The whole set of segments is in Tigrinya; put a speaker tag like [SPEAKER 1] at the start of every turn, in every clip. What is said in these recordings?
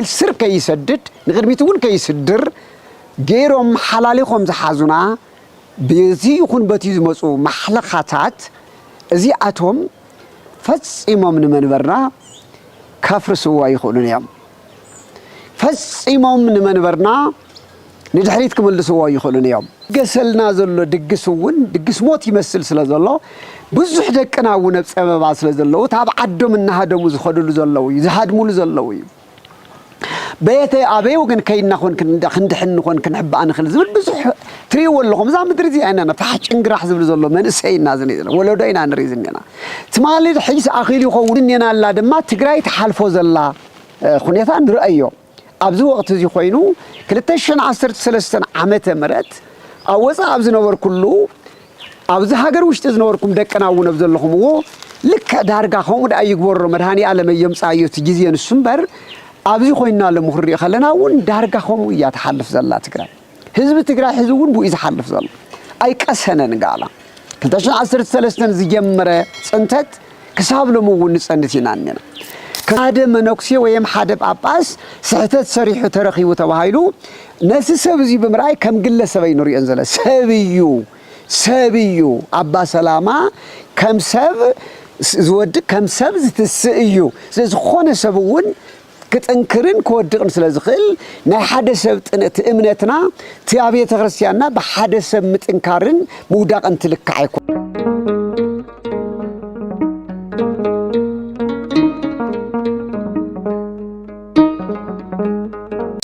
[SPEAKER 1] بتكل سر كيسدد نقدميتون كيسدر غيرهم حلاليهم زحازنا بيزي يكون بتيز مسو محلقاتات زي اتهم فصيمم منبرنا كفر سوا يخونن يام فصيمم منبرنا ندحريت كملسوا يخونن يام قسلنا زلو دقسون دقس موت يمثل سلازلو بزح دقنا ونبصبا سلازلو تاب عدم انهادمو زخدلو زلو يزهادمو زلو بيت ابي وكن كينا كون كندحن كون كنحب ان خل زبل بزح تري ولهم زعما مدري انا فحش انقراح زبل زلو من سينا زني ولو دينا نريزنا تمالي حيس اخيل يخوننينا لا دما تግራይ تحالفو زلا خنيتا نرايو ابز وقت زي خوينو 2013 عامه مرات اوصا ابز نور كله ابز هاجر وشت زنوركم دقناو نبزلهم و لك دارغا خون ودا يغبر مدهاني علم يمصايوت جيزين سنبر ابز خوينا لمخري خلنا ون دارغا خون ياتحلف زلا تግራይ حزب تግራይ حزبون بو يزحلف زلا اي قسنن قالا 2013 زجمره صنتت كساب لمون صنتيناننا كاده منوكسي ويم حدب اباس سحتت صريحو ترخيو تباهيلو ناس سبزي بمراي كم ግለሰብ ይኖር ينزل سبيو ابا سلاما كم سب زود كم سب زتسئيو زخونه سبون كتنكرن كودقن سلازخل ناي حدا سب طنت امنتنا تيابيه تخرسيانا بحدا سب متنكارن موداق انتلكعيكو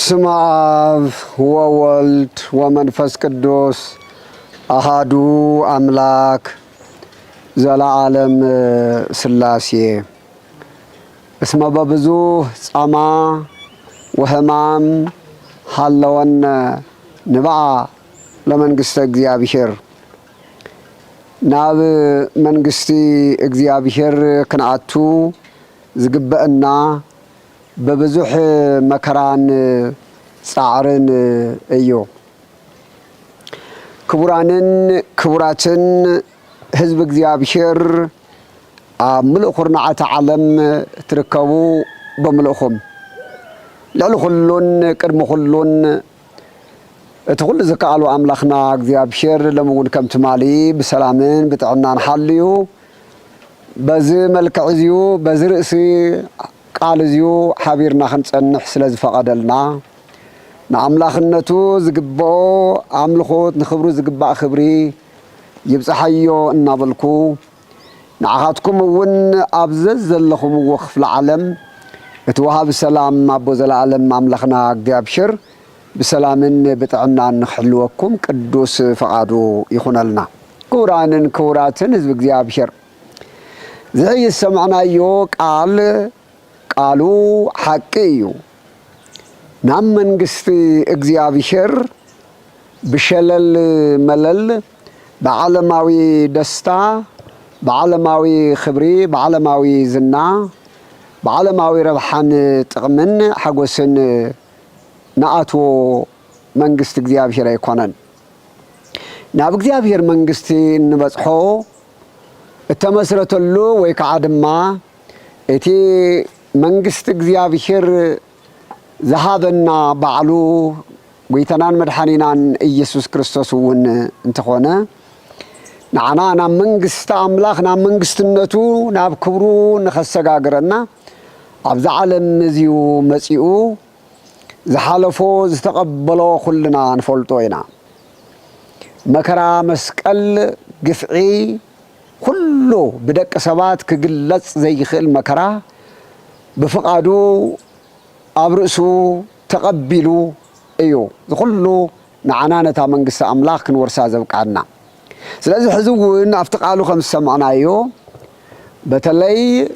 [SPEAKER 1] سمع وولد ومنفس قدوس أحدو أملاك زلا عالم سلاسي اسم ببزو سما وهمام حلوان نبع لمنقست اغزيابير ناب منقستي اغزيابير كنعتو زقبئنا ببزح مكران صعرن ايو كبراتن حزب እግዚአብሔር ملء خرنعة عالم تركبوا بملؤهم لالخلون قدم خلون تقول زكالو املاخنا እግዚአብሔር لمون كم تمالي بسلامن بتعنان حليو بزي ملكع زيو بزرئسي قال زيو حبيرنا خنصنح سلاز فقدلنا نعملاخنتو زغبو املخوت نخبرو زغبا خبري يبصحيو انابلكو نعهاتكم ون ابزز زلخم وخف العالم اتوهاب السلام ابو زلالم املاخنا እግዚአብሔር بسلامن بتعنا نخلوكم قدوس فقادو يخونلنا كورانن كوراتن حزب እግዚአብሔር زي سمعنا يو قالو حقيو نام منقست እግዚአብሔር بشلل ملل بعالماوي دستا بعالماوي خبري بعالماوي زنا بعالماوي ربحان تقمن حقوسن ناتو منقست እግዚአብሔር يكونن ناب እግዚአብሔር منقست نبصحو التمسرتلو ويكعدما اتي منقست እግዚአብሔር ذهبنا بعلو ويتنان مدحانينان ኢየሱስ ክርስቶስ ون انتخونه نعنا منقست املاخنا منقستنتو ناب كبرو نخسغاغرنا ابز عالم زيو مصيو زحالفو زتقبلو كلنا نفلطوينا مكرا مسقل قفعي كله بدق سبات كجلص زي خيل مكرا بفقادو ابرسو تقبلو ايو كله نعنانتا منقست املاك نورسا زبقعنا سلازي حزوون افتقالو خمس سمعنايو بتلي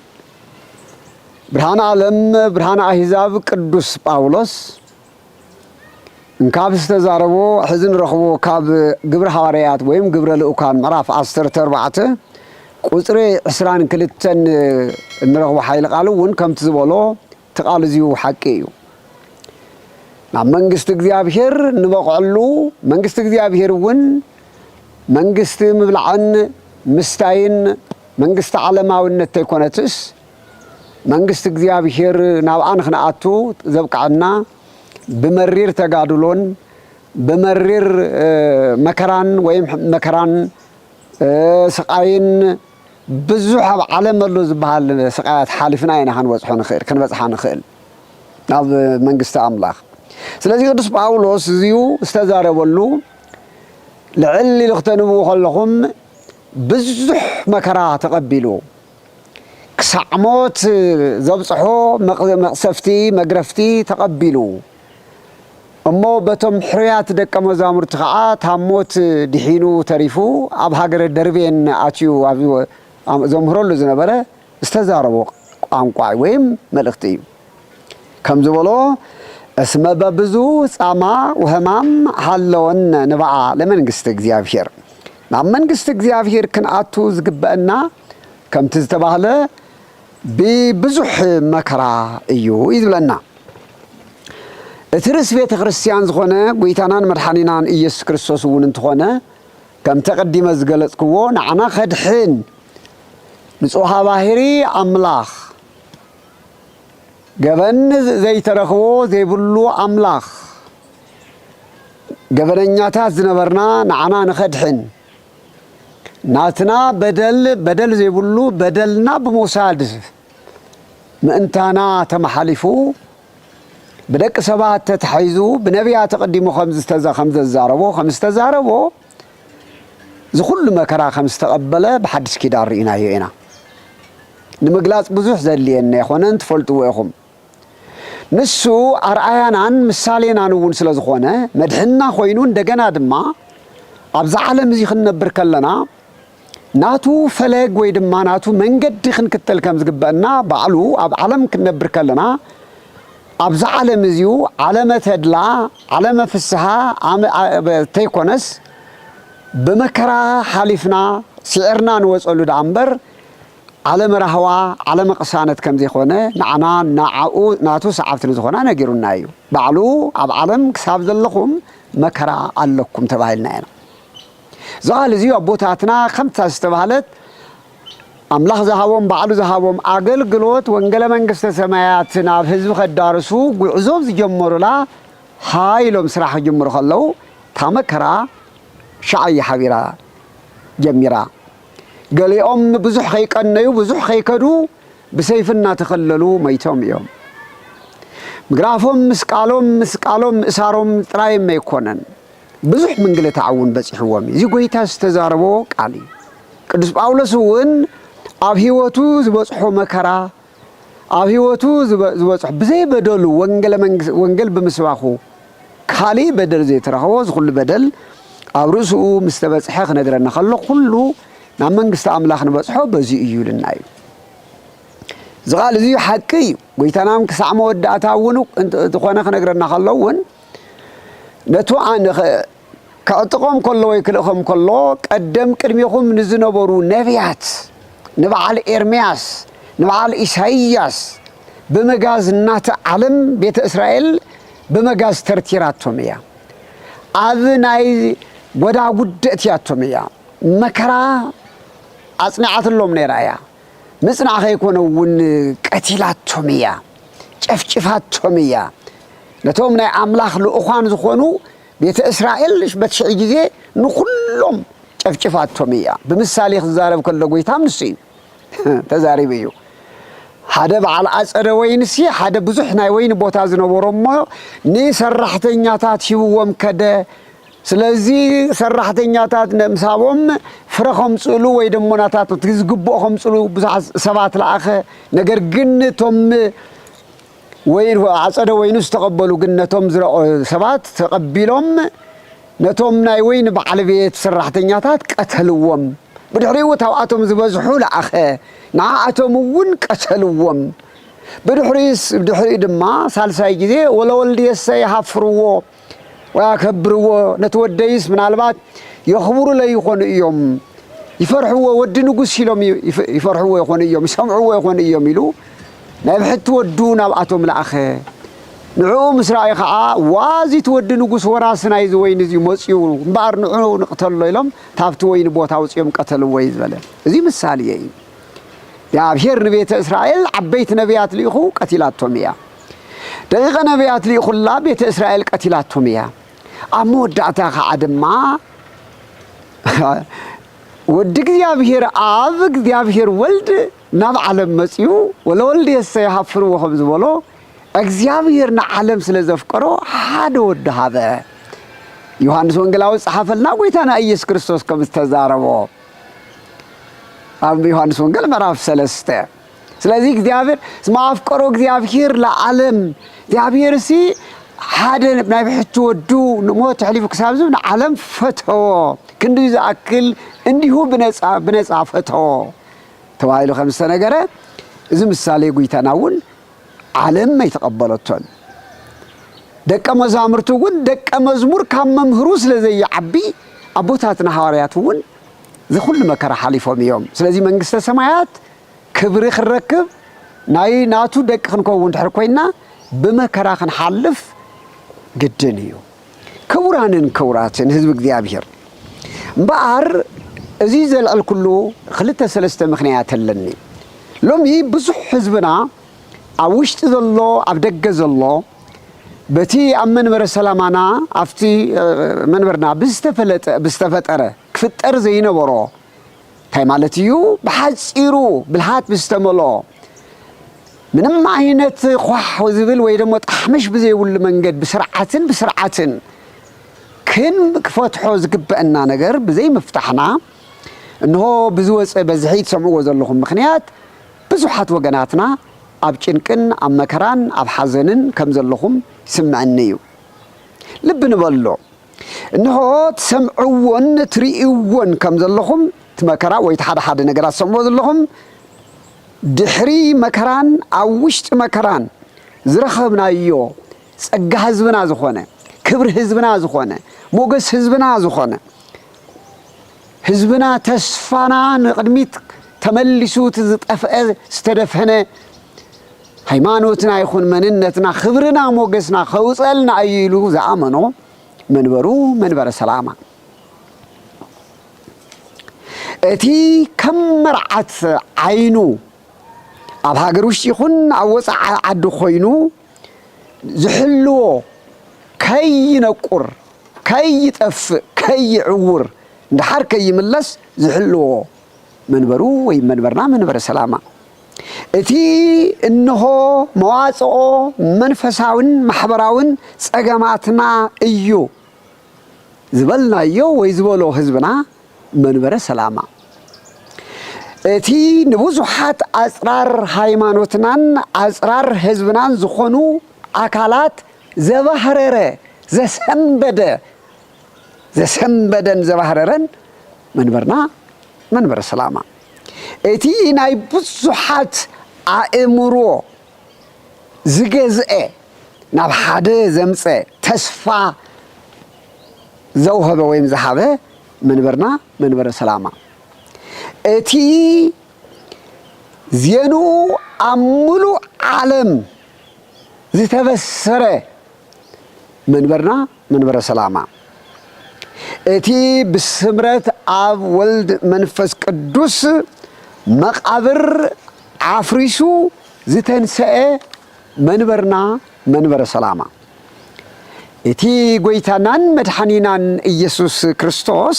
[SPEAKER 1] برهان عالم برهان احزاب قدوس باولوس انكاب استزاربو حزن رخبو كاب قبر حواريات ويم قبر لؤكان مراف 14 قصري 20 كلتن نرخبو حيل قالو ون كم تزبولو تقال زيو حقيو نعم منقست እግዚአብሔር نبقعلو منقست እግዚአብሔር ون منقست مبلعن مستاين منقست عالماوينت تيكونتس መንግስት እግዚአብሔር ናብአን خنአቱ ዘብቃና በመሪር ተጋድሎን በመሪር መከራን ወይም መከራን ስቃይን ብዙሕ ኣብ ዓለም ኣሎ ዝበሃል ስቃያት ሓሊፍና ኢና ክንበፅሖ ንኽእል ክንበፅሓ ንኽእል ናብ መንግስቲ ኣምላኽ ስለዚህ ቅዱስ ጳውሎስ እዚዩ ዝተዛረበሉ ልዕል ኢሉ ክትንብቡ ከለኹም ብዙሕ መከራ ተቐቢሉ ክሳዕ ሞት ዘብፅሖ መቕሰፍቲ መግረፍቲ ተቐቢሉ እሞ በቶም ሕርያት ደቀ መዛሙርቲ ከዓ ታብ ሞት ድሒኑ ተሪፉ ኣብ ሃገረ ደርቤን ኣትዩ ዘምህረሉ ዝነበረ ዝተዛረቦ ቋንቋ ወይም መልእኽቲ እዩ ከም ዝበሎ እስመ በብዙ ጻማ ወህማም ሃለወነ ንበዓ ለመንግስቲ እግዚአብሔር ናብ መንግስቲ እግዚአብሔር ክንኣቱ ዝግበአና ከምቲ ዝተባህለ ብብዙሕ መከራ እዩ ይዝብለና እቲ ርእስ ቤተ ክርስቲያን ዝኾነ ጎይታናን መድሓኒናን ኢየሱስ ክርስቶስ እውን እንትኾነ ከም ተቐዲመ ዝገለጽክዎ ንዓና ኸድሕን ንጹሃ ባህሪ ኣምላኽ ገበን ዘይተረኽቦ ዘይብሉ ኣምላኽ ገበነኛታት ዝነበርና ንዓና ንኸድሕን ናትና በደል ዘይብሉ በደልና ብሞሳድ ምእንታና ተመሓሊፉ بدك سبات تحيزو بنبيات تقدمو خمس تزاربو زخل مكرا خمس تقبله بحدث كدار رئينا يئنا نمقلاص بزوح زلينا يخوانا انتفلتوا يخم نسو أرأيانان مسالينا نون سلازخوانا مدحنا خوينون دقنا دما أبزا عالم زي خنبر كلنا ناتو فلاق ويدما ناتو منقد خنكتل كمز قبأنا بعلو أب عالم كنبر كلنا أبز عالم زيو علامة هدلا علامة فسها تيكونس بمكرا حليفنا سعرنا نوصلوا دعنبر علامة رهوا علامة قصانة كم زي خونا نعنا ناتو سعفتنا زخونا نجيرون نايو بعلو أب عالم كساب ذلكم مكرا علكم تباهلنا هنا زغال زيو أبوتاتنا خمسة استبهلت أملاح زهاوم بعلو زهاوم أقل قلوت وانقل منقسط سمايات ناب حزب خدارسو وعزوب زي جمرو لا هاي لهم سراح جمرو خلو تامكرا شعي حبيرا جميرا قال أم بزح خيك أنيو بزح خيكدو بسيفنا تخللو ميتهم يوم مقرافهم مسقالهم إسارهم ترايم ما يكونن بزح من قلة تعاون بس حوامي زي قويتا استزاربو قالي قدس باولوس ون ኣብ ህይወቱ ዝበጽሖ መከራ ኣብ ህይወቱ ዝበጽሖ ብዘይ በደሉ ወንጌል ብምስባኹ ካሊ በደል ዘይተረኸቦ ዝኹሉ በደል ኣብ ርእሱ ምስተበጽሐ ክነግረና ከሎ ኩሉ ናብ መንግስቲ ኣምላኽ ንበጽሖ በዚ እዩ ኢልና እዩ ዝቓል እዚ ሓቂ እዩ ጎይታናም ክሳዕ መወዳእታ እውን ዝኾነ ክነግረና ከሎ እውን ነቱ ከዕጥቆም ከሎ ወይ ክልእኾም ከሎ ቀደም ቅድሚኹም ንዝነበሩ ነቢያት نبعال إرمياس نبعال إسحاياس بمجاز نات علم بيت إسرائيل بمجاز ترتيراتهم يا أذناي ودا ودتياتهم يا مكرا أصنعت اللهم نرايا مصنع خيكونوا ون قتيلاتهم يا ጨፍጭፋቶም ያ ነቶም ናይ አምላኽ ልኡኻን ዝኾኑ ቤተ እስራኤል በትሽዒ ጊዜ ንኹሎም ጨፍጭፋቶም ያ በምሳሌ ዝዛረብ ከለ ጎይታም ንሱ ተዛሪብ እዩ ሓደ በዓል አጸደ ወይንሲ ሓደ ብዙሕ ናይ ወይን ቦታ ዝነበሮሞ ንሰራሕተኛታት ሂብዎም ከደ ስለዚህ ሰራሕተኛታት ነምሳቦም ፍረኸም ጽሉ ወይ ደሞ ናታት ዝግቦኦም ጽሉ ብዙሕ ሰባት ለአኸ ነገር ግን ቶም ወይን አጸደ ወይንስ ተቀበሉ ግን ነቶም ዝረኦ ሰባት ተቀቢሎም ነቶም ናይ ወይን በዓል ቤት ሰራሕተኛታት ቀተልዎም بدحري وتواتهم زبزحوا لأخه نعاتهم ون قتلوهم بدحري دما سالساي جدي ولا ولدي يحفروا ويكبروا نتوديس من البات يخبروا لا يكون يوم يفرحوا ود نغس يلوم يفرحوا يكون يوم يسمعوا يكون يوم يلو نبحت ودونا باتهم لأخه نعوم اسرائيل وازي تود نغس وراسنا يز وين زي مصيو بار نقتل لهم تافت وين بوتا وصيم قتل ويز بله زي مثاليه እግዚአብሔር ንቤተ እስራኤል ዓበይት ነቢያት ልኢኹ ቀቲላቶም እያ ደቂቐ ነቢያት ልኢኹላ ቤተ እስራኤል ቀቲላቶም እያ ኣብ መወዳእታ ከዓ ድማ ወዲ እግዚአብሔር አብ እግዚአብሔር ወልድ ናብ ዓለም መጽዩ ወለወልድ የሰይሃፍርዎ ከም ዝበሎ እግዚአብሔር ንዓለም ስለዘፍቀሮ ሓደ ወዲ ሃበ ዮሐንስ ወንጌላዊ ጻሐፈልና ጎይታና ኢየሱስ ክርስቶስ ከም ዝተዛረቦ ኣብ ዮሐንስ ወንጌል ምዕራፍ 3 ስለዚህ እግዚአብሔር ስማፍቀሮ እግዚአብሔር ለዓለም እግዚአብሔር ሲ ሓደ ናይ ብሕቲ ወዱ ንሞት ሕሊፉ ክሳብ ዝብ ንዓለም ፈተዎ ክንዲ ዝኣክል እንዲሁ ብነጻ ፈተዎ ተባሂሉ ከም ዝተነገረ እዚ ምሳሌ ጎይታና እውን ዓለም ኣይተቀበለቶን ደቀ መዛሙርቱ እውን ደቀ መዝሙር ካብ መምህሩ ስለዘይዓቢ ኣቦታትና ሐዋርያት እውን ዝኹሉ መከራ ሓሊፎም እዮም ስለዚህ መንግስተ ሰማያት ክብሪ ክረክብ ናይ ናቱ ደቅ ክንከውን ድሕር ኮይና ብመከራ ክንሓልፍ ግድን እዩ ክቡራንን ክቡራትን ህዝብ እግዚአብሔር እምበኣር እዚ ዘልዕል ኩሉ ክልተ ሰለስተ ምክንያት ኣለኒ ሎሚ ብዙሕ ህዝብና ኣብ ውሽጢ ዘሎ ኣብ ደገ ዘሎ በቲ ኣብ መንበረ ሰላማና ኣብቲ መንበርና ብዝተፈጠረ ክፍጠር ዘይነበሮ እንታይ ማለት እዩ ብሓፂሩ ብልሃት ብዝተመልኦ ምንም አይነት ኳሕ ዝብል ወይ ደግሞ ጣሕምሽ ብዘይብሉ መንገድ ብስርዓትን ክፈትሖ ዝግበአና ነገር ብዘይ መፍታሕና እንሆ ብዙወፀ በዝሒ ትሰምዕዎ ዘለኹም ምክንያት ብዙሓት ወገናትና ኣብ ጭንቅን ኣብ መከራን ኣብ ሓዘንን ከም ዘለኹም ይስምዐኒ እዩ ልብ ንበሎ እንሆ ትሰምዕዎን ትርእይዎን ከም ዘለኹም ትመከራ ወይ ሓደ ነገራት ትሰምዕዎ ዘለኹም ድሕሪ መከራን ኣብ ውሽጢ መከራን ዝረኸብናዮ ጸጋ ህዝብና ዝኾነ ክብሪ ህዝብና ዝኾነ ሞገስ ህዝብና ዝኾነ ህዝብና ተስፋና ንቅድሚት ተመሊሱ ዝጠፍአ ዝተደፈነ ሃይማኖትና ይኹን መንነትና ክብርና ሞገስና ከውፀልና ኢሉ ዝኣመኖ መንበሩ መንበረ ሰላማ እቲ ከም መርዓት ዓይኑ ኣብ ሃገር ውሽጢ ይኹን ኣብ ወፃኢ ዓዲ ኮይኑ ዝሕልዎ ከይነቁር ከይጠፍእ ከይዕውር እንድሓር ከይምለስ ዝሕልዎ መንበሩ ወይ መንበርና መንበረ ሰላማ እቲ እንሆ መዋጽኦ መንፈሳውን ማሕበራውን ጸገማትና እዩ ዝበልናዮ ወይ ዝበሎ ህዝብና መንበረ ሰላማ እቲ ንብዙሓት ኣጽራር ሃይማኖትናን ኣጽራር ህዝብናን ዝኾኑ ኣካላት ዘባህረረ ዘሰንበደን ዘባህረረን መንበርና መንበረ ሰላማ እቲ ናይ ብዙሓት ኣእምሮ ዝገዝአ ናብ ሓደ ዘምፀ ተስፋ ዘውሃበ ወይም ዝሃበ መንበርና መንበረ ሰላማ እቲ ዜኑ ኣብ ሙሉእ ዓለም ዝተበሰረ መንበርና መንበረ ሰላማ እቲ ብስምረት ኣብ ወልድ መንፈስ ቅዱስ መቃብር ዓፍሪሱ ዝተንሰአ መንበርና መንበረ ሰላማ እቲ ጎይታናን መድኃኒናን ኢየሱስ ክርስቶስ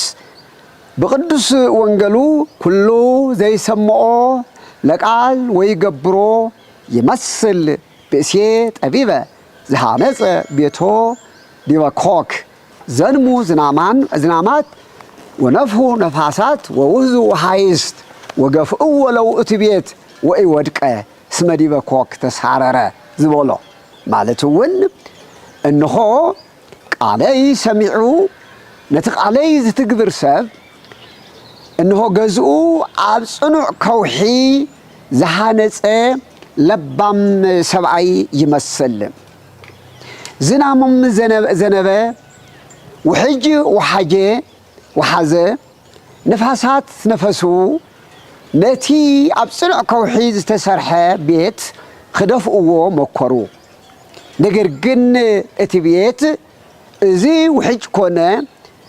[SPEAKER 1] بقدس وانجلو كله زي سمعه لقال ويجبره يمثل بسيط أبيبه زهانس بيته ديوا كوك زنمو زنامات ونفه نفاسات ووزو حايست وقف أولو أتبيت وأي ودك اسم ديوا كوك تسحرره زبولو مالتون إنه علي سمعوا نتق علي زتقبر سب إنه جزء عب صنع كوحي زهانة لبام سبعي يمثل زنامم زنبه وحج وحاجة وحزة نفسات نفسه نتي عب صنع كوحي زتسرحه بيت خدف أوه مكرو نجر جن اتبيت زي وحج كونه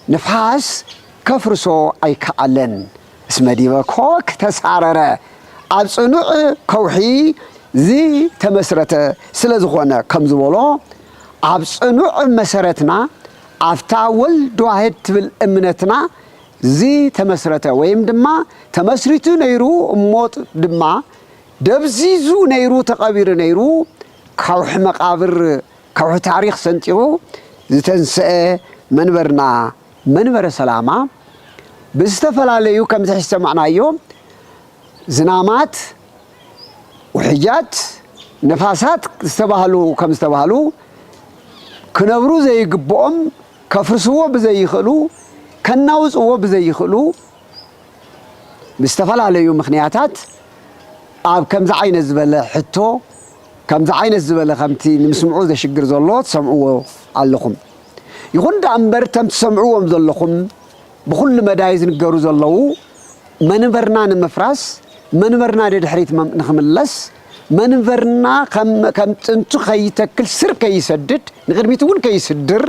[SPEAKER 1] نفاس كفرسو أي كألن اسم ديوا كوك تسعرره أبصنوع كوحي زي تمسرته سلازخونا كم زبولو أبصنوع مسرتنا أفتا ولد واحد بالأمنتنا زي تمسرته ويم دما تمسرتو نيرو موت دما دبزيزو نيرو تقابير نيرو كوح مقابر كوح تاريخ سنتيو زتنسأ منبر سلامة بستفلاليو كم تحس معنا يوم زنامات وحجات نفاسات استبهلو كم استبهلو كنبرو زي قبوم كفرسوه بزي يخلو كناوزوه بزي يخلو بستفلاليو مخنياتات أب كم زعين الزبالة حتو كم زعين الزبالة خمتي نسمعوه ذا شجر زلات سمعوه علىكم يخون دا أمبر تم تسمعوهم زلكم بكل مدايز نجارو زلوا منبرنا نمفرس منبرنا دحريت نخملس منبرنا كم تنتو خيتكل سر كيسدد نغير ميتون كيسدر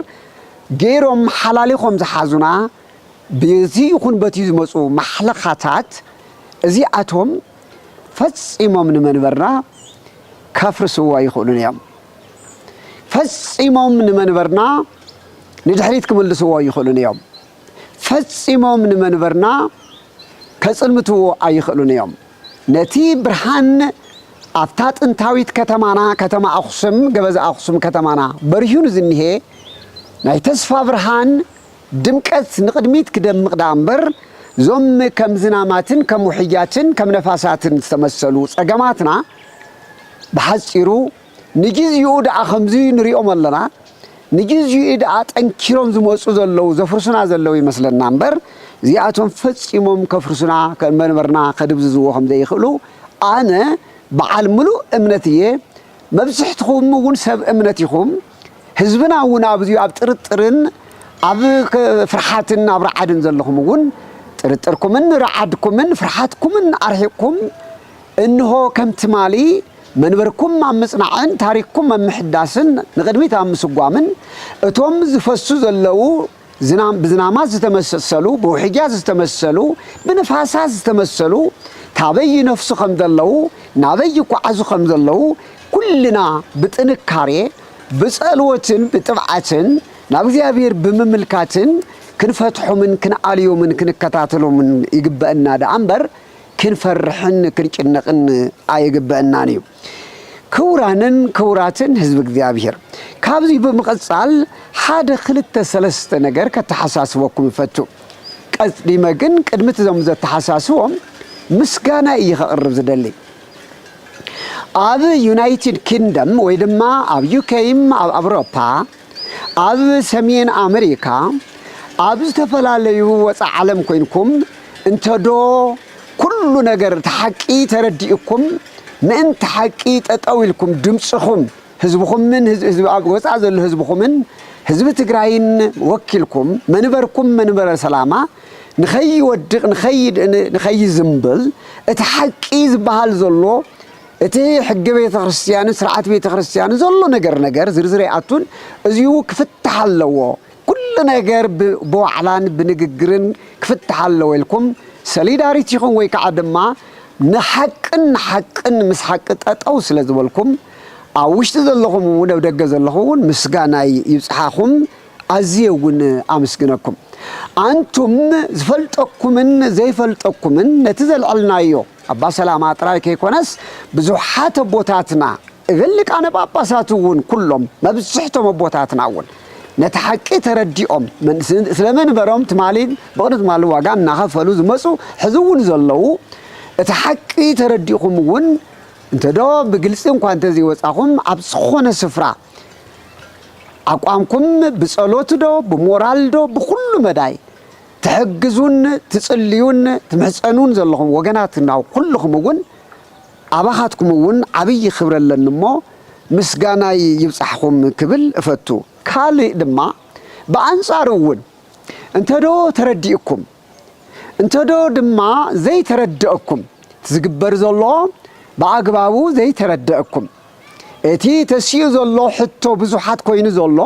[SPEAKER 1] غيرهم حلاليهم زحازنا بيزي يكون بتيز مسو محلقاتات زي أتهم فس إمام منبرنا كفر سوا يخونون يوم فس إمام منبرنا ندحريتكم اللي سوا يخونون يوم فس إمام منبرنا كسلمتو أيخلون يوم نتي برهان أفتات انتاويت كتمانا كتما أخصم جبز أخصم كتمانا بريون زنيه نايتسفا برهان دمكت نقدميت كدم مقدامبر زم كم زناماتن كم وحياتن كم نفاساتن تمثلوا أجمعتنا بحسيرو نجيز يود أخمزين ريوم لنا نجيز يود أنكيرهم زموس زلوا زفرسنا زلوا مثلا نمبر زياتهم فصيمهم كفرسنا كمنبرنا كدبز زوهم زي يخلو أنا بعلملو امنتيه مبسحتكم ون سب امنتيكم حزبنا ونا بزيو ابطرطرن اب فرحاتنا ابرعدن زلكم ون طرطركمن رعدكمن فرحاتكمن ارهقكم انه كم تمالي منبركم مصنعن تاريخكم محداسن نقدميت امسغوامن اتوم زفسو زلو بزنامات زتمسسلو بوحجاز زتمسسلو بنفاسات زتمسسلو تابي نفسو خمدلو نابي قعزو خمدلو كلنا بطنكاري بصلوتن بطبعتن نابغيابير بمملكاتن كنفتحو من كنعاليو من كنكتاتلو من يغبأنا دا امبر كنفرحن كنጭነቅን አይغبأنانيو كوراتن حزب እግዚአብሔር ካብዚ በመቀጻል ሓደ ክልተ ሰለስተ ነገር ከተሐሳስበኩም ይፈቱ ቀጽዲመ ግን ቅድምት ዘምዘ ተሐሳስቦም ምስጋና ይኸርብ ዝደሊ አብ ዩናይትድ ኪንግደም ወይ ድማ አብ ዩኬም አብ አውሮፓ አብ ሰሜን አሜሪካ አብ ዝተፈላልዩ ወፃ ዓለም ኮይንኩም እንተዶ ኩሉ ነገር ተሐቂ ተረዲእኩም ምን ተሐቂ ተጣውልኩም ድምጽኹም ህዝብኹም ምን ህዝብ ወፃ ዘሎ ህዝብኹምን ህዝብ ትግራይን ወኪልኩም መንበርኩም መንበረ ሰላማ ንኸይ ወድቅ ንኸይ ዝምብል እቲ ሐቂ ዝበሃል ዘሎ እቲ ሕገ ቤተ ክርስቲያን ስርዓት ቤተ ክርስቲያን ዘሎ ነገር ዝርዝሪአቱን እዚሁ ክፍትሕ ኣለዎ ኩሉ ነገር በዋዕላን ብንግግርን ክፍትሕ ኣለዎ ኢልኩም ሰሊዳሪቲ ይኹን ወይ ከዓ ድማ ንሐቅን ምስ ሐቅ ጠጠው ስለዝበልኩም አውሽት ዘለኹም ወደው ደገ ዘለኹም ምስጋና ይጽሓኹም አዚየውን አመስግነኩም አንቱም ዝፈልጠኩምን ዘይፈልጠኩምን ነትዘልዓልናዮ አባ ሰላማ ጥራይ ከይኮነስ ብዙሓት ቦታትና እገልቃነ ጳጳሳቱን ኩሎም መብጽሕቶም ቦታትናውን ነተሐቂ ተረዲኦም ስለመንበሮም ትማሊን በቅድት ማሉ ዋጋ እናኸፈሉ ዝመጹ ሕዝውን ዘለው እተሐቂ ተረዲኹምውን እንተዶ በግልጽ እንኳን ተዚ ወጻኹም አብጽኾነ ስፍራ አቋምኩም በጸሎት ዶ በሞራል ዶ በሁሉ መዳይ ተሕግዙን ትጽልዩን ትመጽኑን ዘለኹም ወገናትና ሁሉኹምውን አባኻትኩምውን አብይ ክብረለንሞ ምስጋና ይብጻሕኩም ክብል እፈቱ ካል ድማ በአንጻሩውን እንተዶ ተረዲእኩም እንተዶ ድማ ዘይተረደእኩም ዝግበር ዘሎ በአግባቡ ዘይተረደእኩም እቲ ተሲዩ ዘሎ ሕቶ ብዙሓት ኮይኑ ዘሎ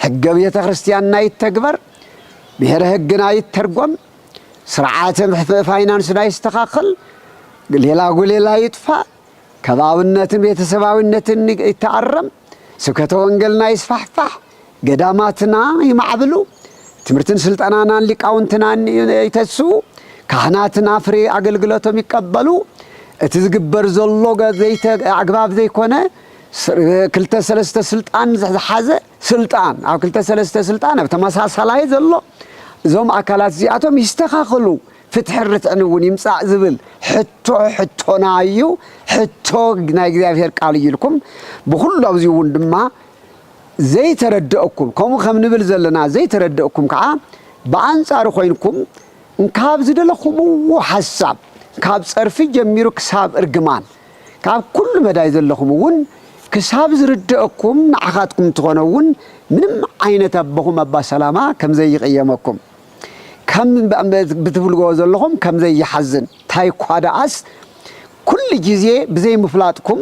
[SPEAKER 1] ሕገ ቤተ ክርስቲያንና ይተግበር ብሔረ ሕግና ይተርጎም ስርዓተ ፋይናንስና ይስተኻኸል ሌላ ይጥፋ ከባብነትን ቤተሰባዊነትን ይተአረም ስብከተ ወንጌልና ይስፋሕፋሕ ገዳማትና ይማዕብሉ ትምህርትን ስልጣናናን ሊቃውንትናን ይተስቡ ካህናትና ፍሬ አገልግሎቶም ይቀበሉ እቲ ዝግበር ዘሎ ዘይተ አግባብ ዘይኮነ ክልተ ሰለስተ ስልጣን ዝሓዘ ስልጣን ኣብ ክልተ ሰለስተ ስልጣን ኣብ ተመሳሳላይ ዘሎ እዞም አካላት እዚኣቶም ይስተኻኸሉ ፍትሕ ርትዕን እውን ይምጻእ ዝብል ሕቶና እዩ ሕቶ ናይ እግዚአብሔር ቃል ይልኩም ብኩሉ ኣብዚ እውን ድማ ዘይተረድአኩም ከምኡ ከም ንብል ዘለና ዘይተረድአኩም ከዓ በአንጻሩ ኮይንኩም ካብ ዝደለኹምዎ ሓሳብ ካብ ጸርፊ ጀሚሩ ክሳብ እርግማን ካብ ኩሉ መዳይ ዘለኹም እውን ክሳብ ዝርድአኩም ንዓኻትኩም ትኾነውን ምንም ዓይነት አቦኹም አባ ሰላማ ከም ዘይቀየመኩም ከም ብትብልጎ ዘለኹም ከም ዘይሓዝን ታይኳዳአስ ኩሉ ጊዜ ብዘይ ምፍላጥኩም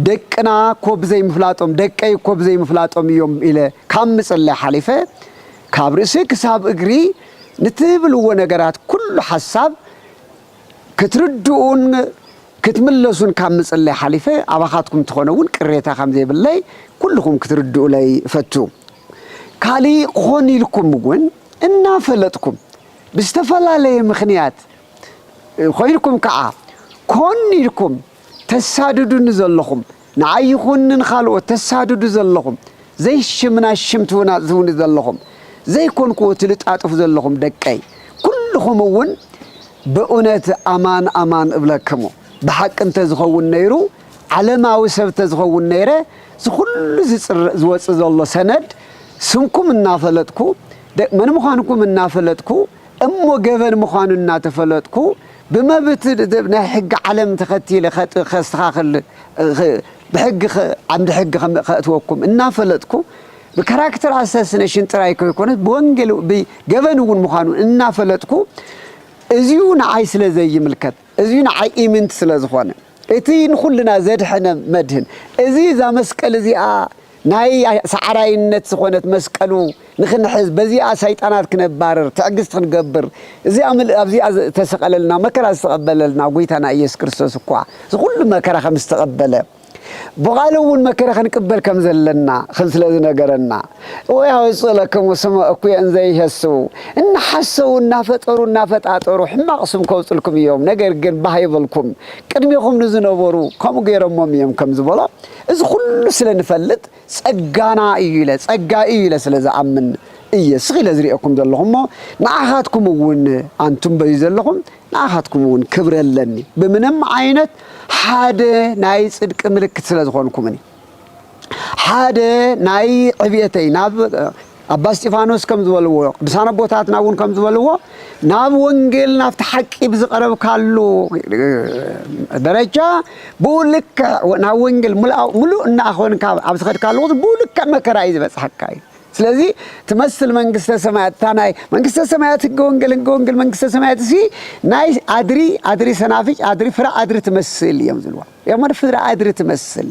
[SPEAKER 1] ደቅና ኮ ብዘይ ምፍላጦም ደቀይ ኮ ብዘይ ምፍላጦም እዮም ኢለ ካብ ምጽለይ ሓሊፈ ካብ ርእሲ ክሳብ እግሪ ንትብልዎ ነገራት ኩሉ ሓሳብ ክትርድኡን ክትምለሱን ካብ ምጽለይ ሓሊፈ አባኻትኩም ትኾነውን ቅሬታ ከም ዘይብለይ ኩልኩም ክትርድኡ ላይ ፈቱ ካሊ ኾን ኢልኩም እውን እናፈለጥኩም ብዝተፈላለየ ምኽንያት ኮይንኩም ከዓ ኮን ኢልኩም ተሳድዱን ዘለኹም ንዓይኹንን ካልኦት ተሳድዱ ዘለኹም ዘይሽምና ሽምትውና ዝውን ዘለኹም ዘይኮንኩ ትልጣጥፉ ዘለኹም ደቀይ ኩልኹም እውን በእውነት አማን እብለክሙ بحق انت زخون نيرو علماዊ ሰብ ተዝኸውን ነይረ ዝኹሉ ዝወጽእ ዘሎ ሰነድ ስምኩም እናፈለጥኩ መን ምዃንኩም እናፈለጥኩ እሞ ገበን ምዃኑ እናተፈለጥኩ بمبت ናይ ሕግ ዓለም ተኸቲለ ከስተኻኽል بحق عمد حق خأتوكم እናፈለጥኩ بكاركتر assassination ጥራይ ኮይኮነ በወንጌል በገበን እውን ምዃኑ እናፈለጥኩ እዚሁ ንዓይ ስለ ዘይምልከት እዚሁ ንዓይ ኢምንት ስለ ዝኾነ እቲ ንኹልና ዘድሕነ መድህን እዚ ዛ መስቀል እዚኣ ናይ ሰዓራይነት ዝኾነት መስቀሉ ንኽንሕዝ በዚኣ ሰይጣናት ክነባረር ትዕግስት ክንገብር እዚኣ ኣብዚኣ ተሰቀለልና መከራ ዝተቐበለልና ጎይታና ኢየሱስ ክርስቶስ እኳ ዝኹሉ መከራ ከም ዝተቐበለ بغالون مكره خنقبل كم زلنا خنسلز نغرنا وياوصلكم وسما اكو انزي هسو ان حسوا نافطروا فطاطروا حماقسم كوصلكم يوم نغير جن بايبلكم قدميكم نزنبرو كم غيرمم يم كم زبلا از كل سلنفلط صغانا ايله صغا ايله سلازا امن سخي لزريكم دلهم ناحاتكم ون انتم بيزلكم ناحاتكم ون كبرلني بمنم عينت حاده ناي صدق ملكت سلازخونكمني حاده ناي عبيتي ناب ابا استيفانوس كم زبلو بسانه بوتات ناون كم زبلو ناب وانجيل نافت حقي بزقرب كالو درجه بولك نا وانجيل ملو ان اخون ابسخد كالو بولك مكرا يزبص حقاي ስለዚህ ተመስል መንግስተ ሰማያት ታናይ መንግስተ ሰማያት ጎንገል መንግስተ ሰማያት ሲ ናይ አድሪ ሰናፍጭ አድሪ ፍራ አድሪ ተመስል የምዝልዋ የማር ፍራ አድሪ ተመስል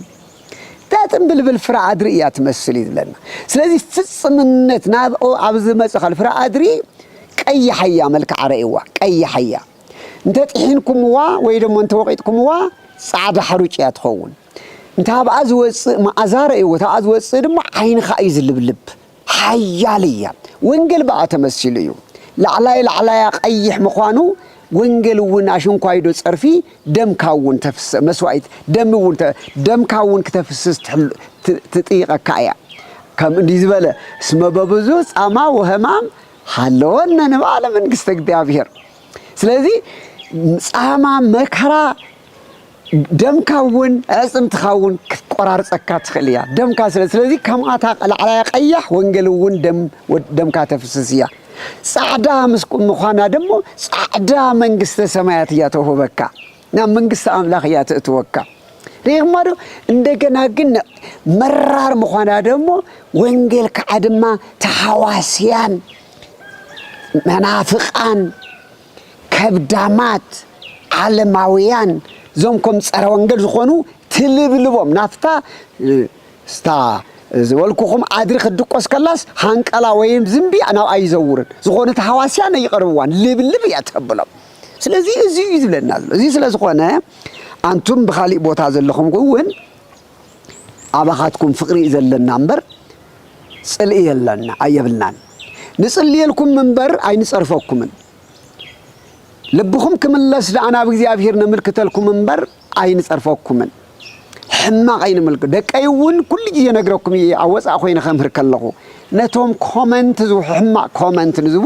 [SPEAKER 1] ታጥም ብልብል ፍራ አድሪ ያ ተመስል ይዝለና ስለዚህ ፍጽምነት ናብ አብዝ መጽኸል ፍራ አድሪ ቀይ ሐያ መልክ አረይዋ ቀይ ሐያ እንተ ጥሒንኩምዋ ወይ ደሞ እንተ ወቂጥኩምዋ ጻዕዳ ሐሩጭ ያትኸውን እንተ አብአዝ ወጽ ማአዛረ ይወታ አዝ ወጽ ደሞ አይንኻ ይዝልብልብ حياليا وانجل بقى تمثيليو لعلاي قيح مخوانو وانجل ون عشان كايدو صرفي دم كاون تفس مسوايت دم كاون كتفسس تطيق كايا كم دي زبله اسم ببزو صما وهمام حلونا نبال منغست እግዚአብሔር ስለዚህ صما መከራ دم كاون اسم تخاون قرار صكات خليا دم كا ስለዚህ ከማታ على قيح ወንጌሉን ደም ካተፍስስያ ጻዕዳ መስቁም መخانا ደሞ ጻዕዳ መንግስተ ሰማያት ያተወበካ ና መንግስተ አምላክ ያተወካ ሪግማዶ እንደገና ግን መራር መخانا ደሞ ወንጌል ከአድማ ተሐዋሲያን መናፍቃን ከብዳማት ዓለማውያን زومكم صرا وانجل زخونو تلبلبوم نافتا ستا زولكم ادري خدقوس كلاس هانقلا ويم زمبي انا ايزورن زخونه حواسيان يقربوان لبلب ياتبلم ስለዚህ እዚ ይዝለና እዚ ስለዝኾነ አንቱም بخالق ቦታ ዘለኹም ግን አባኻትኩም ፍቅሪ ዘለና እንበር ጽልኢ የለና አየብልናን ንጽልየልኩም መንበር አይንጸርፈኩምን ልብኹም ክምለስ ዳና በእግዚአብሔር ነምልክተልኩም መንበር አይንጸርፈኩምን ሕማቕ አይንመልክ ደቀይውን ኩሉ ጊዜ ነግረኩም አወጻ ኮይነ ከምህር ከለኹ ነቶም ኮመንት ዙ ሕማቕ ኮመንት ንዝቡ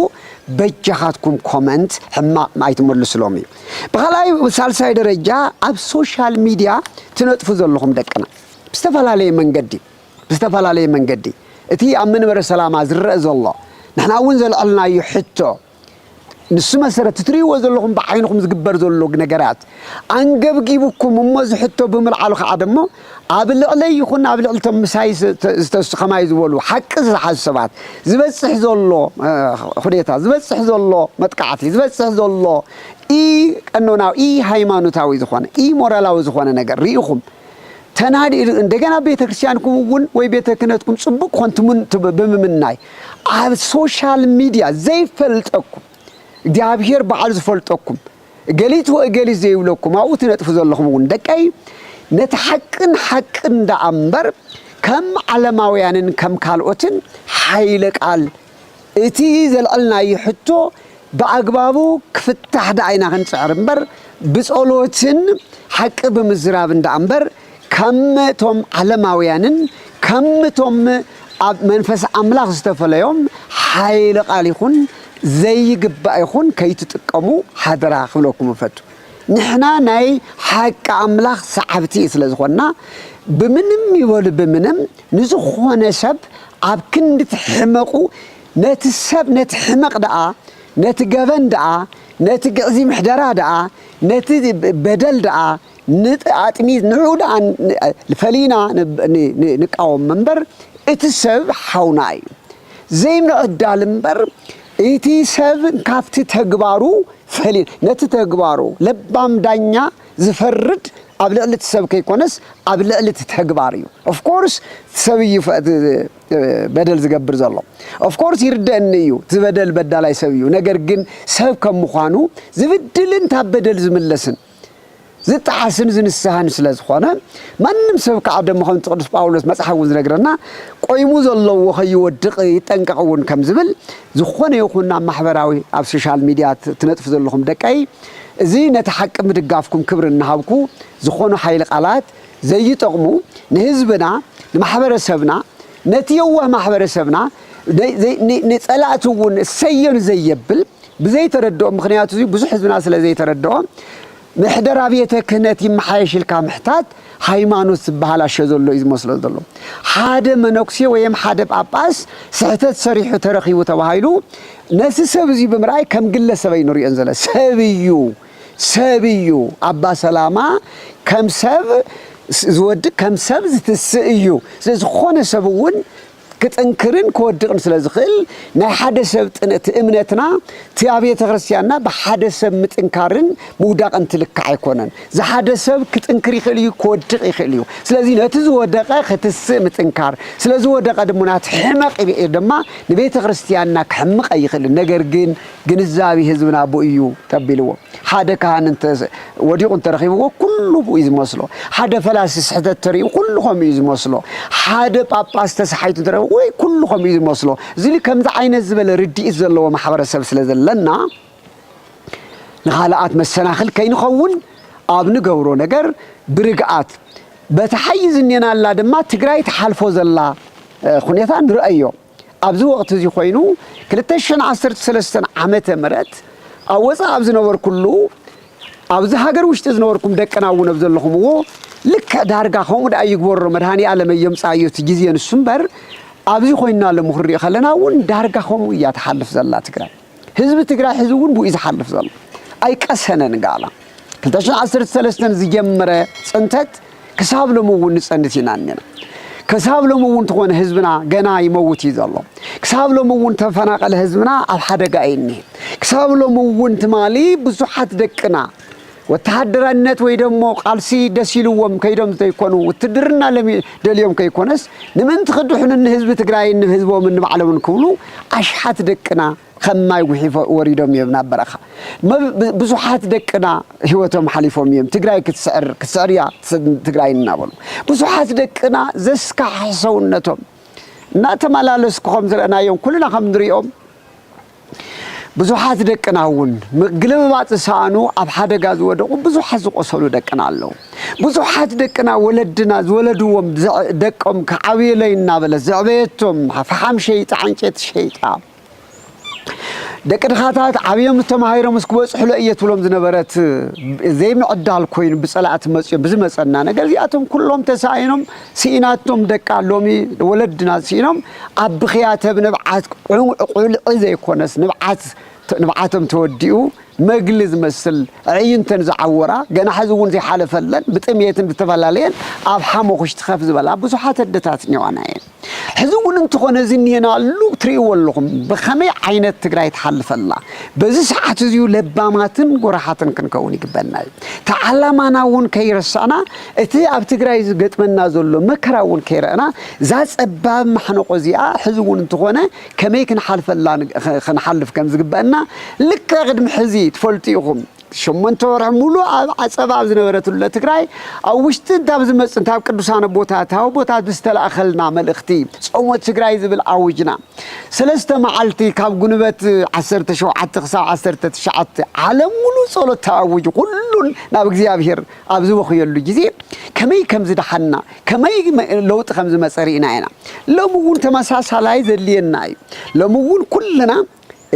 [SPEAKER 1] በጃኻትኩም ኮመንት ሕማቕ ማይትመልስሎም እዩ በኋላይ ሳልሳይ ደረጃ አብ ሶሻል ሚዲያ ትነጥፉ ዘለኹም ደቅና بستفلالي منقدي اتي امن بر سلامه زرق زلو نحنا ون زلعلنا يحتو نسو مسره تتريو زلكم بعينكم زغبر زلو نغرات انغبغيبكم مز حتو بملعلو خادمو ابلعلي يكون ابلعلتم مسايس استخماي زولو حق حسبات زبصح زلو خديتا زبصح زلو متقعتي زبصح زلو اي قنوناو اي هايمانوتاوي زخونه اي مورالاوي زخونه ነገር ሪኹም ተናዲ እንደገና ቤተክርስቲያንኩም ወን ወይ ቤተክነትኩም ጽቡቅ ኮንቱምን በመምናይ አብ ሶሻል ሚዲያ ዘይፈልጠኩም እግዚአብሔር በዓል ዝፈልጠኩም ገሊት ወገሊት ዘይብለኩም አውት ነጥፍ ዘለኹም ወን ደቀይ ነተሐቅን ሐቅን ዳአምበር ከም ዓለማውያንን ከም ካልኦትን ኃይለ ቃል እቲ ዘልዓልና ይሕቶ በአግባቡ ክፍታህ ዳይና ክንጽዕርምበር ብጾሎትን ሐቅ በመዝራብ እንዳአምበር ከምቶም ዓለማውያንን ከምቶም መንፈስ አምላክ ዝተፈለዮም ኃይለ ቃል ይኹን ዘይግባእ ይኹን ከይትጥቀሙ ሓደራ ክብለኩም ፈቱ ንሕና ናይ ሐቅ አምላክ ሰዓብቲ ስለዝኾና ብምንም ይወል ብምንም ንዝኾነ ሰብ አብ ክንድ ትሕመቁ ነቲ ሰብ ነቲ ሕመቅ ደአ ነቲ ገበን ደአ ነቲ ግዕዚ ምሕደራ ደአ ነቲ በደል ደአ نطعمي نعود عن الفلينا نقاوم منبر اتسب حوناي زي من عدال منبر ايتي سب كافتي تغبارو فلين نت تغبارو لبام دانيا زفرد ابلعلت سب كيكونس ابلعلت تغباريو اوف كورس سبي بدل زغبر زالو اوف كورس يردنيو زبدل بدالاي سبيو ነገር ግን ሰብ ከመخانو ዝብድልን ታበደል ዝመለስን زتحسن زنسهان ስለዝኾነ ማንም ሰብ ከአደም ሆን ቅዱስ ጳውሎስ መጽሐፉ ዝነግረና ቆይሙ ዘሎ ወኸይወድቅ ይጠንቀቁን ከምዝብል ዝኾነ ይኹንና ማህበራዊ አብ ሶሻል ሚዲያ ትነጥፍ ዘለኹም ደቀይ እዚ ነተሐቅ ምድጋፍኩም ክብርና ሀብኩ ዝኾነ ኃይለ ቃላት ዘይጠቅሙ ንህዝብና ንማህበረሰብና ነትየዋ ማህበረሰብና ነጸላቱን ሰየን ዘይብል በዘይ ተረድኦ ምክንያቱ ብዙ ህዝብና ስለዘይ ተረድኦ محدر أبيته كنت يمحيش الكامحتات هايمانوس بحالا شزولو إزموسلو دلو حادة منوكسي ويم حادة باباس سحتت صريح ترخي وتوهايلو ناس سبزي بمرأي كم قلة سبي نوري أنزله سبيو أبا سلامة كم سب زود كم سب زتسئيو زخونة سبون كتنكرن كودقن سلازخل نا حدا سب تأمنتنا تيابية غرسيانا بحدا سب متنكرن موداق انتلك عيكونن زي حدا سب كتنكري خليو كودق يخليو سلازي نتزو ودقا ختس متنكر سلازو ودقا دمونات حمق دما نبيت غرسيانا كحمق يخلي نجرجن جنزابي هزبنا بو ايو تبيلو حدا كان انت وديقن ترخيبو كله بو يزمسلو حدا فلاسس حدا تري كلهم يزمسلو حدا باباس تسحيتو ترى ወይ ኩልኩም ይመስሎ ዝሊ ከምዛ አይነት ዝበለ ርዲእ ዘለዎ ማህበረሰብ ስለዘለና ንኻልአት መሰናኽል ከይንኸውን አብ ንገብሮ ነገር ብርግአት በተሐይዝኔና አላ ድማ ትግራይ ተሐልፎ ዘላ ሁኔታ ንርአዮ ኣብዚ ወቅት እዚ ኮይኑ 2013 ዓመተ ምህረት አወፃ ኣብዚ ነበር ኩሉ ኣብዚ ሃገር ውሽጥ ዝነበርኩም ደቀናው ነብ ዘለኹምዎ ልክ ዳርጋ ሆም ወደ አይግቦር መድሃኒ ዓለም የምጻዩት ጊዜ ንሱምበር ኣብዚ ኮይና ለምኽሪ خلናውን ዳርጋ ሆም ያተሐልፍ ዘላ ትግራይ ህዝብ ትግራይ ህዝቡን ቡይ ዝሐልፍ ዘላ አይቀሰነን ጋላ 2013 ዝጀመረ ጽንተት ከሳብ ለሙውን ጽንት ይናነና ከሳብ ለሙውን ተኾነ ህዝብና ገና ይመውት ይዘሎ ከሳብ ለሙውን ተፈናቀለ ህዝብና አብ ሓደጋ አይኒ ከሳብ ለሙውን ትማሊ ብዙሓት ደቅና ወተሃደራነት ወይ ደሞ ቃልሲ ደሲልዎም ከይዶም ዘይኮኑ ውትድርና ደልዮም ከይኮነስ ንምን ትخدحን ህዝብ ትግራይ ህዝቦም ንባዕሎም ክብሉ አሽሓት ደቅና ከማይ ጉሒፎ ወሪዶም የብና በረኻ ብዙሓት ደቅና ህይወቶም ሓሊፎም እዮም ትግራይ ክትሰዕርያ ትግራይ እናበሉ ብዙሓት ደቅና ዘስካሕ ሰውነቶም እና ተመላለስኩም ዝረናዮም ኩልና ከም ንሪኦም ብዙሓት ደቅና እውን ግለባባት ሳኑ ኣብ ሓደጋ ዝወደቁ ብዙሓት ዝቆሰሉ ደቅና ኣለዉ ብዙሓት ደቅና ወለድና ዝወለድዎም ደቆም ከዓብየለይ እናበለ ዘዕበየቶም ፈሓም ሸይጣ ዕንጨት ሸይጣ ደቅድኻታት ዓብዮም ተማሂሮም እስክበጽሑ ለእየትብሎም ዝነበረት ዘይምዕዳል ኮይኑ ብጸላእት መጽዮም ብዝመጸና ነገር እዚኣቶም ኩሎም ተሳኢኖም ሲኢናቶም ደቃ ሎሚ ወለድና ሲኢኖም ኣብ ብኽያተ ብንብዓት ቁልዒ ዘይኮነስ ንብዓቶም ተወዲኡ መግሊ ዝመስል ዕይንተን ዝዓወራ ገና ሕዚ እውን ዘይሓለፈለን ብጥምየትን ብተፈላለየን ኣብ ሓሞኽሽ ትኸፍ ዝበላ ብዙሓት ኣደታት እኒዋና እየን ሕዚ እውን እንትኾነ ዝኒአና ኣሉ ትሪእዎ ኣለኹም ብኸመይ ዓይነት ትግራይ ትሓልፈላ በዚ ሰዓት እዚኡ ለባማትን ጎራሓትን ክንከውን ይግበና እዩ ተዓላማና እውን ከይረሳና እቲ ኣብ ትግራይ ዝገጥመና ዘሎ መከራ እውን ከይረአና እዛ ፀባብ ማሕነቆ እዚኣ ሕዚ እውን እንትኾነ ከመይ ክንሓልፈላ ክንሓልፍ ከም ዝግበአና ልክ ቅድሚ ሕዚ ትፈልጡ ኢኹም شمنت ورح ملو عصباب زنبرتله تግራይ ኣብ ውሽጢ እንታብ ዝመጽ እንታብ ቅዱሳን ቦታታው ቦታት ብስተላኸልና መልእኽቲ ጾሞት ትግራይ ዝብል አውጅና ሰለስተ መዓልቲ ካብ ጉንበት 17 ክሳብ 19 ዓለም ሙሉ ጸሎት ታውጅ ሁሉን ናብ እግዚአብሔር ኣብ ዝወኽየሉ ጊዜ ከመይ ከም ዝደሓና ከመይ ለውጥ ከም ዝመጸሪና ኢና ለሙውን ተመሳሳላይ ዘልየና ለሙውን ኩልና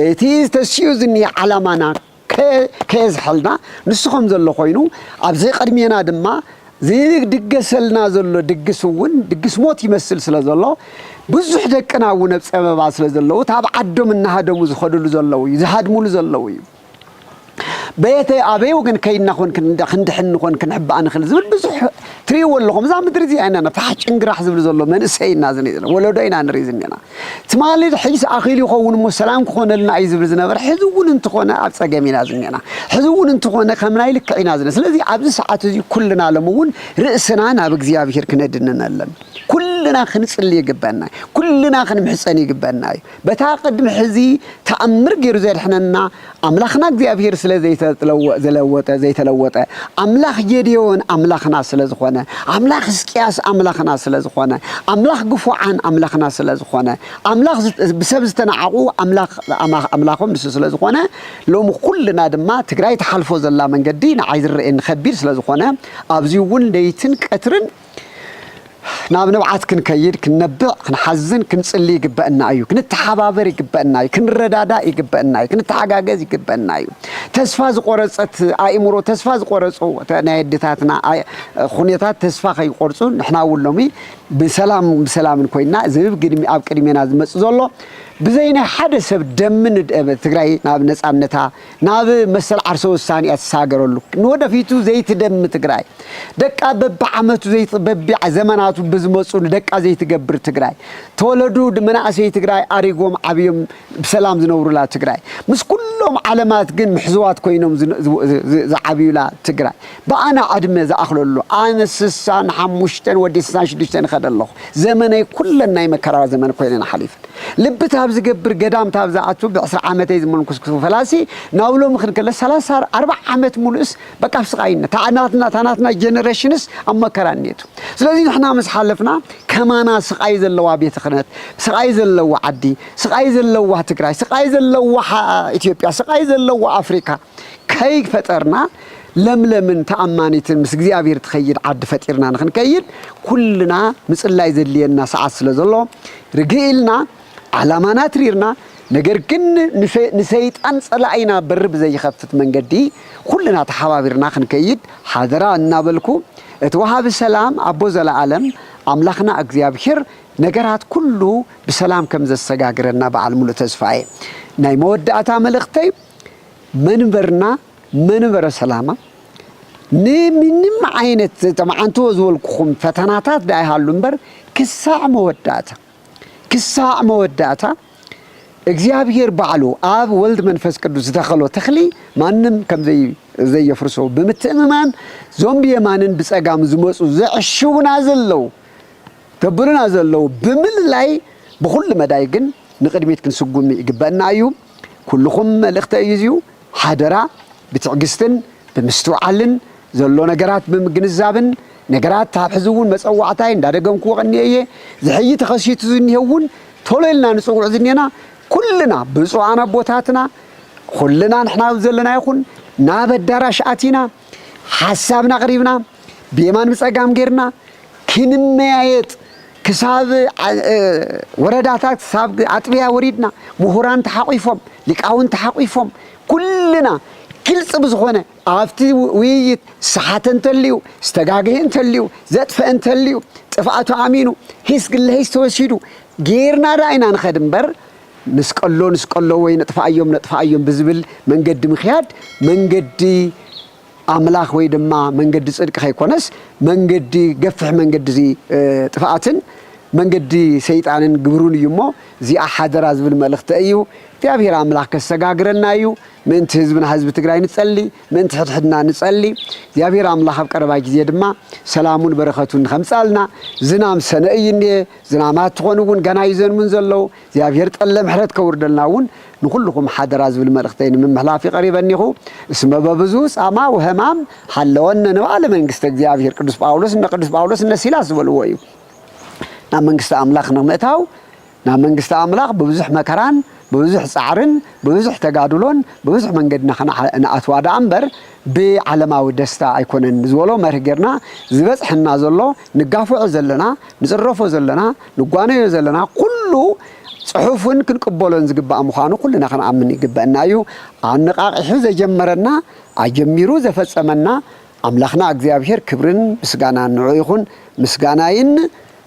[SPEAKER 1] እቲ ተስዩዝኒ ዓላማና كيزحلنا نسخم زلو خوينو أبزي قدمينا دما زي دقسلنا زلو دقسون دقس موت يمثل سلا زلو بزح دقنا ونبس أمبا سلا زلو تاب عدو منها دمو زخدلو زلو زهادمو زلو بيتي أبي وكن كينا خون كندحن خون كنحب أنا خل زبل بزح تري ولا خم زعم تريزي أنا فحش إنجراح زبل زلو من السين نازني ولا دينا نريزنينا تمالي حيس أخيلي خون مسلام خون لنا عايز زبل زنا حزون أنت خون عبس جميل نازنينا حزون أنت خون خمناي لك عين نازن سلذي عبد ساعات زي كلنا لمون رأسنا أنا بجزيها بخير كندنا لنا كلنا خنص اللي يجبنا كلنا خنمحسن يجبنا بتعقد محزي تأمر غير زي إحنا أملاخنا بخير سلذي زي تلوته أملاخ جديون أملاخنا سلزخونه أملاخ سكياس أملاخنا سلزخونه أملاخ قفوعان أملاخنا سلزخونه أملاخ بسبب تنعقو أملاخهم سلزخونه لو كلنا دما تقراي تحالفوا زلا من قدين عايز الرئين خبير سلزخونه أبزيون ليتن كترن ناب نبعات كنكيد كنبع كنحزن كنصلي يقبأنا أيو كنتحابابر يقبأنا أيو كنردادا يقبأنا أيو كنتحاجاجز يقبأنا أيو تسفاز قرصت أيمرو تسفاز قرصو تنايدتاتنا خنيتات تسفاخ يقرصون نحنا ولومي بسلام كوينا زب قدمي أب قدمينا زمزولو بزينا حدث بدمن تقرأي ناب نسألنتها ناب مثل عرسو الثاني أتساقرولو نودا فيتو زيت دم تقرأي دك أبب عمتو زيت ببع زماناتو بزمصون دك زيت قبر تقرأي تولدو دمنا زيت تقرأي أريقوم عبيهم بسلام زنورو لا تقرأي مس كلهم علامات جن محزوات كوينهم زعبيو لا تقرأي بأنا عدم ذا أخلو أنا سسان حموشتن ودي سسان شدشتن خد الله زماني كلنا يمكرر زمان كويننا حليف لبتها بز قبر قدام تابز عتوب بعصر عامتين زمان كسكسو فلاسي ناولو مخن كلا 4 عامات مولس بقى سقاينا تعناتنا جنريشنز أما كرانيتو سلازي نحنا مسحلفنا كمان سقاي زلوا بيت خنات سقاي زلوا عدي سقاي زلوا تقراي سقاي زلوا إثيوبيا سقاي زلوا أفريقيا كيف فترنا لمن تأمانيتن مس እግዚአብሔር تخيل عد فترنا نخن كيد كلنا مسلا يزلينا ساعات ስለዘሎ رجيلنا علامانا تريرنا ነገር ግን ንሰይጣን ጸላይና በርብ ዘይخفت መንገዲ ኩልና ተሐባቢርና ክንከይድ ሓደራ እናበልኩ እትወሃብ ሰላም አቦ ዘለዓለም አምላኽና እግዚአብሔር ነገራት ኩሉ በሰላም ከም ዘሰጋግረና በዓል ሙሉ ተስፋዬ ናይ መወዳእታ መልእኽተይ መንበርና መንበረ ሰላማ ንምንም ዓይነት ተማዓንቶ ዝወልኩኹም ፈተናታት ዳይሃሉ እንበር ክሳዕ መወዳእታ እግዚአብሔር ባዕሉ አብ ወልድ መንፈስ ቅዱስ ተኸሎ ተኽሊ ማንም ከም ዘይፍርሶ ብምትእምማን ዞምቢ የማንን ብጸጋም ዝመጹ ዘዕሽውና ዘለው ተብሉና ዘለው ብምልላይ በኩል መዳይ ግን ንቅድሚት ክንስጉም ይግባና እዩ ኩልኩም መልእክተ እዩ ሓደራ ብትዕግስትን ብምስትውዓልን ዘሎ ነገራት ብምግንዛብን ነገራት ታብሕዝውን መጸዋዕታይ እንዳደገምኩ ወቅኒየ ዝሕይ ተኸሲቱ ዝኒሄውን ቶሎልና ንጽውዕ ዝኒና ኩልና ብፁዓና ቦታትና ኩልና ንሕና ዘለና ይኹን ናብ አዳራሽ አቲና ሐሳብና ቀሪብና በየማን ብጸጋም ጌርና ክንመያየጥ ክሳብ ወረዳታት ሳብ አጥቢያ ወሪድና ምሁራን ተሐቂፎም ሊቃውን ተሐቂፎም ኩልና ግልጽ ብዝኾነ አፍቲ ውይይት ሰሓተን ተልዩ ዝተጋገየን ተልዩ ዘጥፈን ተልዩ ጥፋቱ አሚኑ ሂስ ግለሂስ ተወሲዱ ጌርና ዳይና ንኸድ እምበር ንስቀሎ ወይ ነጥፋዮም ብዝብል መንገዲ ምኽያድ መንገዲ አምላኽ ወይ ድማ መንገዲ ጽድቅ ኸይኮነስ መንገዲ ገፍሕ መንገዲ ጥፋትን መንገዲ ሰይጣንን ግብሩን እዩሞ እዚኣ ሓደራ ዝብል መልእኽቲ እዩ እግዚአብሔር አምላኽ ከሰጋግረና እዩ ምእንቲ ህዝብና ህዝብ ትግራይ ንጸሊ ምእንቲ ሕድሕድና ንጸሊ እግዚአብሔር አምላኽ ኣብ ቀረባ ጊዜ ድማ ሰላሙን በረኸቱን ከምጻልና ዝናም ሰነእይኔ ዝናማት ትኾኑውን ገና ይዘንሙን ዘለው እግዚአብሔር ጠለ ምሕረት ከውርደልናውን ንኩልኩም ሓደራ ዝብል መልእኽተይ ንምሕላፍ ይቀሪበኒኹ እስመ በብዙ ጻማ ወህማም ሓለወነ ንባለ መንግስተ እግዚአብሔር ቅዱስ ጳውሎስ እነ ሲላስ ዝበልዎ እዩ ናብ መንግስተ አምላኽ ንምእታው ናብ መንግስተ አምላኽ በብዙሕ መከራን በብዙሕ ጻዕርን በብዙሕ ተጋድሎን በብዙሕ መንገድና ንኣትዋዳ እምበር ብዓለማዊ ደስታ ኣይኮነን ዝበሎ መርህ ጌርና ዝበጽሕና ዘሎ ንጋፍዖ ዘለና ንጽረፎ ዘለና ንጓነዮ ዘለና ኩሉ ጽሑፍን ክንቅበሎን ዝግባእ ምዃኑ ኩልና ክንኣምን ይግባአና እዩ ኣነቃቂሑ ዘጀመረና ኣጀሚሩ ዘፈጸመና አምላኽና እግዚአብሔር ክብርን ምስጋናን ንዑ ይኹን ምስጋናይን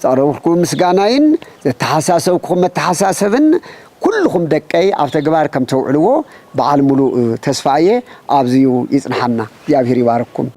[SPEAKER 1] ጸረብኩም ምስጋናይን ዘተሐሳሰብኩም መተሐሳሰብን ኩልኩም ደቀይ ኣብ ተግባር ከም ተውዕልዎ በዓል ሙሉእ ተስፋየ ኣብዚዩ ይጽንሐና እግዚአብሔር ይባርክኩም